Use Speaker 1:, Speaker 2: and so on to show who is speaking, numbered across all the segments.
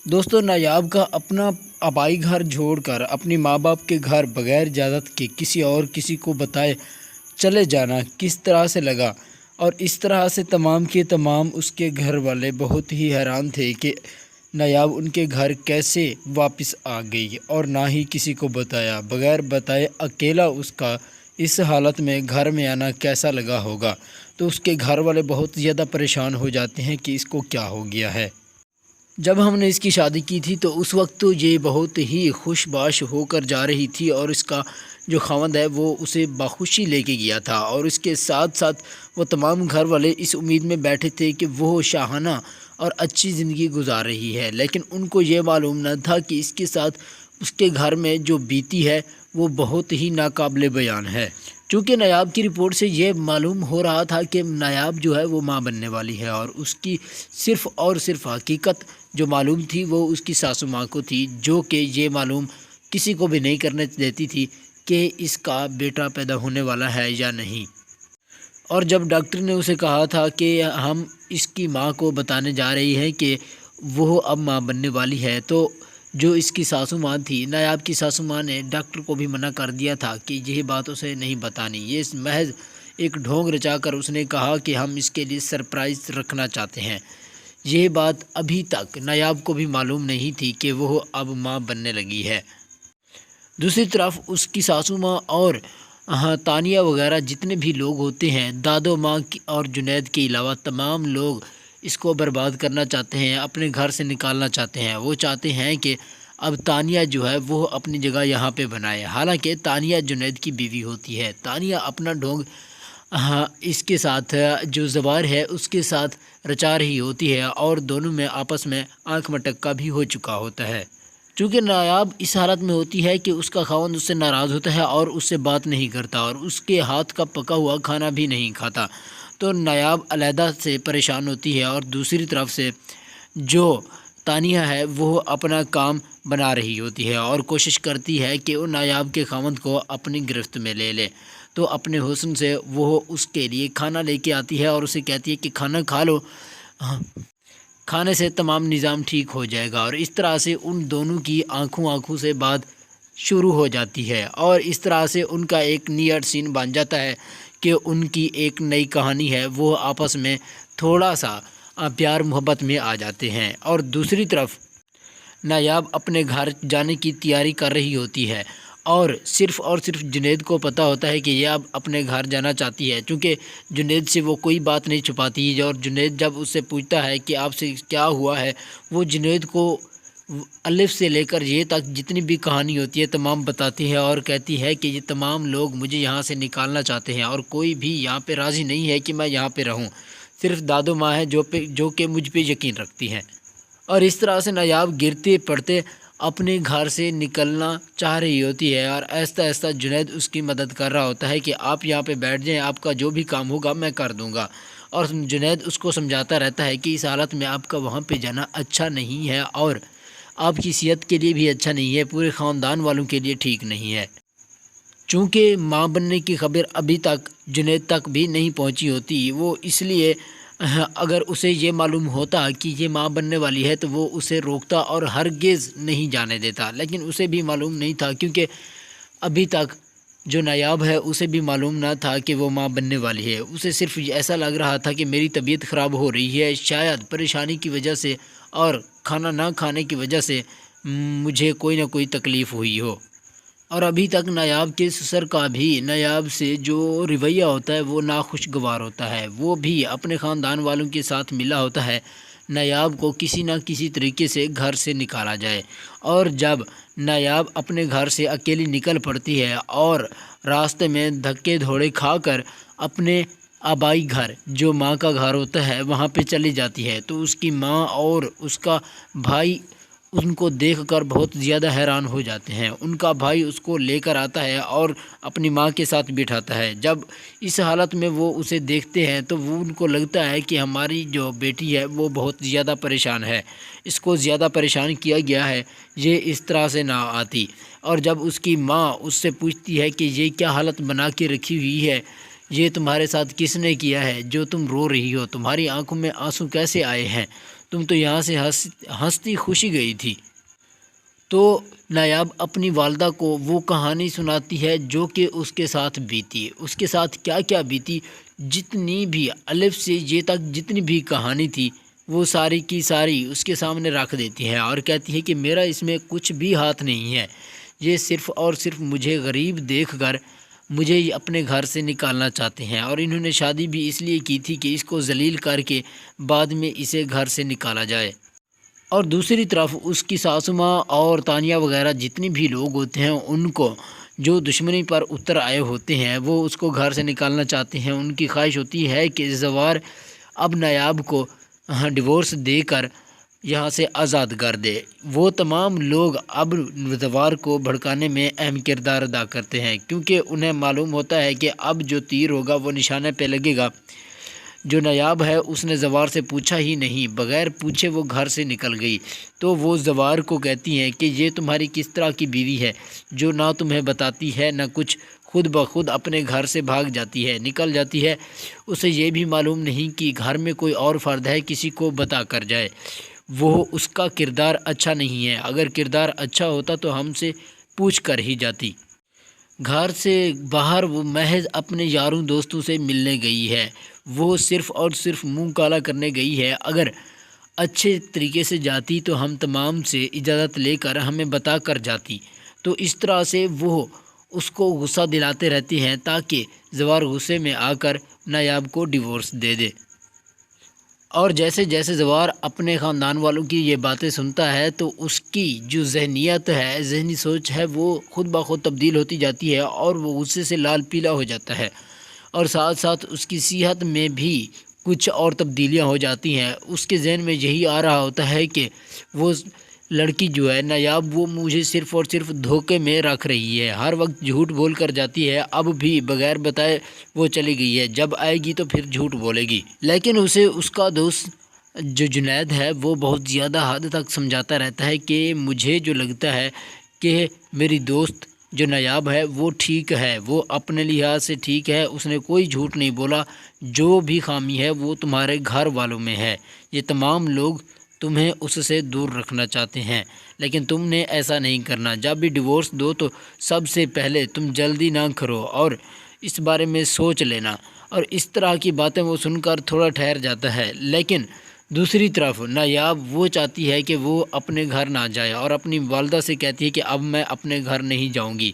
Speaker 1: دوستوں، نایاب کا اپنا آبائی گھر چھوڑ کر اپنی ماں باپ کے گھر بغیر اجازت کے کسی کو بتائے چلے جانا کس طرح سے لگا، اور اس طرح سے تمام کے تمام اس کے گھر والے بہت ہی حیران تھے کہ نایاب ان کے گھر کیسے واپس آ گئی اور نہ ہی کسی کو بتایا، بغیر بتائے اکیلا اس کا اس حالت میں گھر میں آنا کیسا لگا ہوگا۔ تو اس کے گھر والے بہت زیادہ پریشان ہو جاتے ہیں کہ اس کو کیا ہو گیا ہے۔ جب ہم نے اس کی شادی کی تھی تو اس وقت تو یہ بہت ہی خوش باش ہو کر جا رہی تھی، اور اس کا جو خاوند ہے وہ اسے بخوشی لے کے گیا تھا، اور اس کے ساتھ ساتھ وہ تمام گھر والے اس امید میں بیٹھے تھے کہ وہ شاہانہ اور اچھی زندگی گزار رہی ہے، لیکن ان کو یہ معلوم نہ تھا کہ اس کے ساتھ اس کے گھر میں جو بیتی ہے وہ بہت ہی ناقابل بیان ہے۔ چونکہ نایاب کی رپورٹ سے یہ معلوم ہو رہا تھا کہ نایاب جو ہے وہ ماں بننے والی ہے، اور اس کی صرف اور صرف حقیقت جو معلوم تھی وہ اس کی ساسو ماں کو تھی، جو کہ یہ معلوم کسی کو بھی نہیں کرنے دیتی تھی کہ اس کا بیٹا پیدا ہونے والا ہے یا نہیں۔ اور جب ڈاکٹر نے اسے کہا تھا کہ ہم اس کی ماں کو بتانے جا رہی ہیں کہ وہ اب ماں بننے والی ہے، تو جو اس کی ساسو ماں تھی، نایاب کی ساسو ماں نے ڈاکٹر کو بھی منع کر دیا تھا کہ یہ بات اسے نہیں بتانی، یہ محض ایک ڈھونگ رچا کر اس نے کہا کہ ہم اس کے لیے سرپرائز رکھنا چاہتے ہیں۔ یہ بات ابھی تک نایاب کو بھی معلوم نہیں تھی کہ وہ اب ماں بننے لگی ہے۔ دوسری طرف اس کی ساسو ماں اور تانیہ وغیرہ جتنے بھی لوگ ہوتے ہیں، دادو ماں اور جنید کے علاوہ تمام لوگ اس کو برباد کرنا چاہتے ہیں، اپنے گھر سے نکالنا چاہتے ہیں۔ وہ چاہتے ہیں کہ اب تانیہ جو ہے وہ اپنی جگہ یہاں پہ بنائے، حالانکہ تانیہ جنید کی بیوی ہوتی ہے۔ تانیہ اپنا ڈھونگ اس کے ساتھ جو زوار ہے اس کے ساتھ رچا رہی ہوتی ہے، اور دونوں میں آپس میں آنکھ مٹکا بھی ہو چکا ہوتا ہے۔ چونکہ نایاب اس حالت میں ہوتی ہے کہ اس کا خاوند اس سے ناراض ہوتا ہے اور اس سے بات نہیں کرتا، اور اس کے ہاتھ کا پکا ہوا کھانا بھی نہیں کھاتا، تو نایاب علیحدہ سے پریشان ہوتی ہے، اور دوسری طرف سے جو تانیہ ہے وہ اپنا کام بنا رہی ہوتی ہے اور کوشش کرتی ہے کہ وہ نایاب کے خاوند کو اپنی گرفت میں لے لے۔ تو اپنے حسن سے وہ اس کے لیے کھانا لے کے آتی ہے اور اسے کہتی ہے کہ کھانا کھا لو، کھانے سے تمام نظام ٹھیک ہو جائے گا، اور اس طرح سے ان دونوں کی آنکھوں سے بات شروع ہو جاتی ہے، اور اس طرح سے ان کا ایک نیئر سین بن جاتا ہے کہ ان کی ایک نئی کہانی ہے، وہ آپس میں تھوڑا سا پیار محبت میں آ جاتے ہیں۔ اور دوسری طرف نایاب اپنے گھر جانے کی تیاری کر رہی ہوتی ہے، اور صرف جنید کو پتہ ہوتا ہے کہ یہ اب اپنے گھر جانا چاہتی ہے، چونکہ جنید سے وہ کوئی بات نہیں چھپاتی، اور جنید جب اس سے پوچھتا ہے کہ آپ سے کیا ہوا ہے، وہ جنید کو الف سے لے کر یہ تک جتنی بھی کہانی ہوتی ہے تمام بتاتی ہے، اور کہتی ہے کہ یہ تمام لوگ مجھے یہاں سے نکالنا چاہتے ہیں، اور کوئی بھی یہاں پہ راضی نہیں ہے کہ میں یہاں پہ رہوں، صرف دادو ماں ہے جو کہ مجھ پہ یقین رکھتی ہیں۔ اور اس طرح سے نایاب گرتے پڑتے اپنے گھر سے نکلنا چاہ رہی ہوتی ہے، اور آہستہ آہستہ جنید اس کی مدد کر رہا ہوتا ہے کہ آپ یہاں پہ بیٹھ جائیں، آپ کا جو بھی کام ہوگا میں کر دوں گا، اور جنید اس کو سمجھاتا رہتا ہے کہ اس حالت میں آپ کا وہاں پہ جانا اچھا نہیں ہے، اور آپ کی صحت کے لیے بھی اچھا نہیں ہے، پورے خاندان والوں کے لیے ٹھیک نہیں ہے۔ چونکہ ماں بننے کی خبر ابھی تک جنید تک بھی نہیں پہنچی ہوتی، وہ اس لیے اگر اسے یہ معلوم ہوتا کہ یہ ماں بننے والی ہے تو وہ اسے روکتا اور ہرگز نہیں جانے دیتا، لیکن اسے بھی معلوم نہیں تھا، کیونکہ ابھی تک جو نایاب ہے اسے بھی معلوم نہ تھا کہ وہ ماں بننے والی ہے۔ اسے صرف ایسا لگ رہا تھا کہ میری طبیعت خراب ہو رہی ہے، شاید پریشانی کی وجہ سے اور کھانا نہ کھانے کی وجہ سے مجھے کوئی نہ کوئی تکلیف ہوئی ہو۔ اور ابھی تک نایاب کے سسر کا بھی نایاب سے جو رویہ ہوتا ہے وہ ناخوشگوار ہوتا ہے، وہ بھی اپنے خاندان والوں کے ساتھ ملا ہوتا ہے نایاب کو کسی نہ کسی طریقے سے گھر سے نکالا جائے۔ اور جب نایاب اپنے گھر سے اکیلی نکل پڑتی ہے اور راستے میں دھکے دھوڑے کھا کر اپنے آبائی گھر جو ماں کا گھر ہوتا ہے وہاں پہ چلی جاتی ہے، تو اس کی ماں اور اس کا بھائی ان کو دیکھ کر بہت زیادہ حیران ہو جاتے ہیں۔ ان کا بھائی اس کو لے کر آتا ہے اور اپنی ماں کے ساتھ بٹھاتا ہے۔ جب اس حالت میں وہ اسے دیکھتے ہیں تو وہ ان کو لگتا ہے کہ ہماری جو بیٹی ہے وہ بہت زیادہ پریشان ہے، اس کو زیادہ پریشان کیا گیا ہے، یہ اس طرح سے نہ آتی۔ اور جب اس کی ماں اس سے پوچھتی ہے کہ یہ کیا حالت بنا کے رکھی ہوئی ہے، یہ تمہارے ساتھ کس نے کیا ہے جو تم رو رہی ہو، تمہاری آنکھوں میں آنسو کیسے آئے ہیں، تم تو یہاں سے ہنستی خوشی گئی تھی۔ تو نایاب اپنی والدہ کو وہ کہانی سناتی ہے جو کہ اس کے ساتھ بیتی، اس کے ساتھ کیا کیا بیتی، جتنی بھی الف سے یہ تک جتنی بھی کہانی تھی وہ ساری کی ساری اس کے سامنے رکھ دیتی ہے اور کہتی ہے کہ میرا اس میں کچھ بھی ہاتھ نہیں ہے، یہ صرف اور صرف مجھے غریب دیکھ کر مجھے اپنے گھر سے نکالنا چاہتے ہیں، اور انہوں نے شادی بھی اس لیے کی تھی کہ اس کو ذلیل کر کے بعد میں اسے گھر سے نکالا جائے۔ اور دوسری طرف اس کی ساسو ماں اور تانیہ وغیرہ جتنے بھی لوگ ہوتے ہیں ان کو جو دشمنی پر اتر آئے ہوتے ہیں وہ اس کو گھر سے نکالنا چاہتے ہیں۔ ان کی خواہش ہوتی ہے کہ زوار اب نایاب کو ڈیورس دے کر یہاں سے آزاد کر دے۔ وہ تمام لوگ اب زوار کو بھڑکانے میں اہم کردار ادا کرتے ہیں، کیونکہ انہیں معلوم ہوتا ہے کہ اب جو تیر ہوگا وہ نشانے پہ لگے گا۔ جو نایاب ہے اس نے زوار سے پوچھا ہی نہیں، بغیر پوچھے وہ گھر سے نکل گئی۔ تو وہ زوار کو کہتی ہیں کہ یہ تمہاری کس طرح کی بیوی ہے جو نہ تمہیں بتاتی ہے نہ کچھ، خود بخود اپنے گھر سے بھاگ جاتی ہے، نکل جاتی ہے، اسے یہ بھی معلوم نہیں کہ گھر میں کوئی اور فرد ہے، کسی کو بتا کر جائے۔ وہ اس کا کردار اچھا نہیں ہے، اگر کردار اچھا ہوتا تو ہم سے پوچھ کر ہی جاتی۔ گھر سے باہر وہ محض اپنے یاروں دوستوں سے ملنے گئی ہے، وہ صرف اور صرف منہ کالا کرنے گئی ہے۔ اگر اچھے طریقے سے جاتی تو ہم تمام سے اجازت لے کر ہمیں بتا کر جاتی۔ تو اس طرح سے وہ اس کو غصہ دلاتے رہتے ہیں تاکہ زوار غصے میں آ کر نایاب کو ڈیورس دے دے۔ اور جیسے جیسے زوار اپنے خاندان والوں کی یہ باتیں سنتا ہے تو اس کی جو ذہنیت ہے، ذہنی سوچ ہے، وہ خود بخود تبدیل ہوتی جاتی ہے اور وہ غصے سے لال پیلا ہو جاتا ہے، اور ساتھ ساتھ اس کی صحت میں بھی کچھ اور تبدیلیاں ہو جاتی ہیں۔ اس کے ذہن میں یہی آ رہا ہوتا ہے کہ وہ لڑکی جو ہے نایاب، وہ مجھے صرف اور صرف دھوکے میں رکھ رہی ہے، ہر وقت جھوٹ بول کر جاتی ہے، اب بھی بغیر بتائے وہ چلی گئی ہے، جب آئے گی تو پھر جھوٹ بولے گی۔ لیکن اسے اس کا دوست جو جنید ہے وہ بہت زیادہ حد تک سمجھاتا رہتا ہے کہ مجھے جو لگتا ہے کہ میری دوست جو نایاب ہے وہ ٹھیک ہے، وہ اپنے لحاظ سے ٹھیک ہے، اس نے کوئی جھوٹ نہیں بولا، جو بھی خامی ہے وہ تمہارے گھر والوں میں ہے، یہ تمام لوگ تمہیں اس سے دور رکھنا چاہتے ہیں، لیکن تم نے ایسا نہیں کرنا، جب بھی ڈیورس دو تو سب سے پہلے تم جلدی نہ کرو اور اس بارے میں سوچ لینا۔ اور اس طرح کی باتیں وہ سن کر تھوڑا ٹھہر جاتا ہے، لیکن دوسری طرف نایاب وہ چاہتی ہے کہ وہ اپنے گھر نہ جائے اور اپنی والدہ سے کہتی ہے کہ اب میں اپنے گھر نہیں جاؤں گی،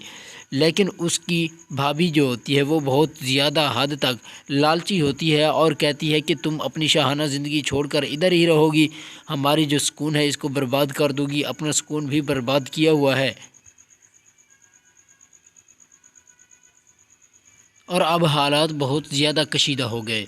Speaker 1: لیکن اس کی بھابھی جو ہوتی ہے وہ بہت زیادہ حد تک لالچی ہوتی ہے اور کہتی ہے کہ تم اپنی شاہانہ زندگی چھوڑ کر ادھر ہی رہو گی، ہماری جو سکون ہے اس کو برباد کر دو گی، اپنا سکون بھی برباد کیا ہوا ہے۔ اور اب حالات بہت زیادہ کشیدہ ہو گئے۔